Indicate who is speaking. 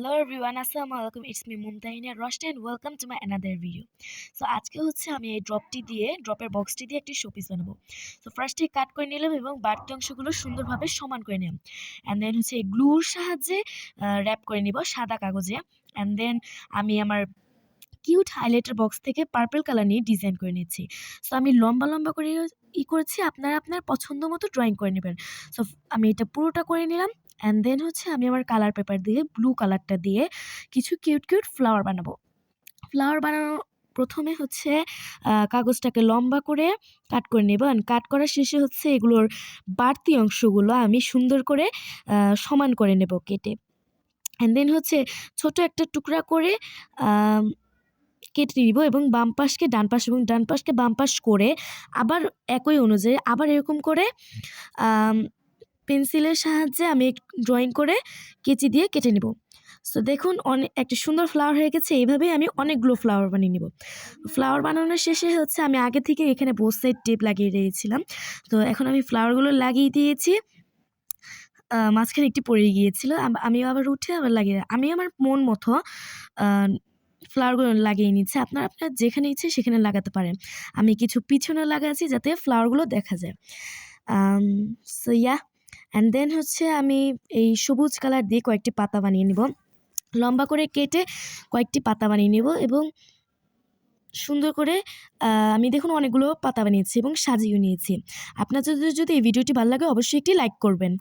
Speaker 1: Hello everyone, আসসালামু আলাইকুম। It's me Mumtahina Rashad and welcome to my another video. So আজকে হচ্ছে আমি এই ড্রপের বক্সটি দিয়ে একটি শোপিস বানাবো। সো ফার্স্টে কাট করে নিলাম এবং বাড়তি অংশগুলো সুন্দরভাবে সমান করে নিলাম। অ্যান্ড দেন হচ্ছে এই গ্লুর সাহায্যে র্যাপ করে নিব সাদা কাগজে। অ্যান্ড দেন আমি আমার কিউট হাইলাইটার বক্স থেকে পার্পল কালার নিয়ে ডিজাইন করে নিচ্ছি। সো আমি লম্বা লম্বা করে করেছি, আপনারা আপনার পছন্দ মতো ড্রয়িং করে নেবেন। সো আমি এটা পুরোটা করে নিলাম। অ্যান্ড দেন হচ্ছে আমি আমার কালার পেপার দিয়ে ব্লু কালারটা দিয়ে কিছু কিউট কিউট ফ্লাওয়ার বানাবো। ফ্লাওয়ার বানানো প্রথমে হচ্ছে কাগজটাকে লম্বা করে কাট করে নেব। অ্যান্ড কাট করার শেষে হচ্ছে এগুলোর বাড়তি অংশগুলো আমি সুন্দর করে সমান করে নেব কেটে। অ্যান্ড দেন হচ্ছে ছোট একটা টুকরা করে কেটে নিব এবং বাম পাশকে ডান পাশ এবং ডান পাশকে বাম পাশ করে আবার একই অনুযায়ী আবার এরকম করে পেন্সিলের সাহায্যে আমি ড্রয়িং করে কেচি দিয়ে কেটে নিব। সো দেখুন একটা সুন্দর ফ্লাওয়ার হয়ে গেছে। এইভাবেই আমি অনেকগুলো ফ্লাওয়ার বানিয়ে নিব। ফ্লাওয়ার বানানোর শেষে হচ্ছে আমি আগে থেকে এখানে বোথ সাইড টেপ লাগিয়ে রেখেছিলাম। তো এখন আমি ফ্লাওয়ারগুলো লাগিয়ে দিয়েছি। মাঝখানে একটি পড়ে গিয়েছিল। আমিও আবার উঠে আবার লাগিয়ে আমি আমার মন মতো ফ্লাওয়ারগুলো লাগিয়ে নিচ্ছি। আপনার যেখানে ইচ্ছে সেখানে লাগাতে পারেন। আমি কিছু পিছনে লাগাচ্ছি যাতে ফ্লাওয়ারগুলো দেখা যায়। সো অ্যান্ড দেন হচ্ছে আমি এই সবুজ কালার দিয়ে কয়েকটি পাতা বানিয়ে নিব। লম্বা করে কেটে কয়েকটি পাতা বানিয়ে নেব এবং সুন্দর করে আমি দেখুন অনেকগুলো পাতা বানিয়েছি এবং সাজিয়েও নিয়েছি। আপনার যদি এই ভিডিওটি ভালো লাগে অবশ্যই একটি লাইক করবেন।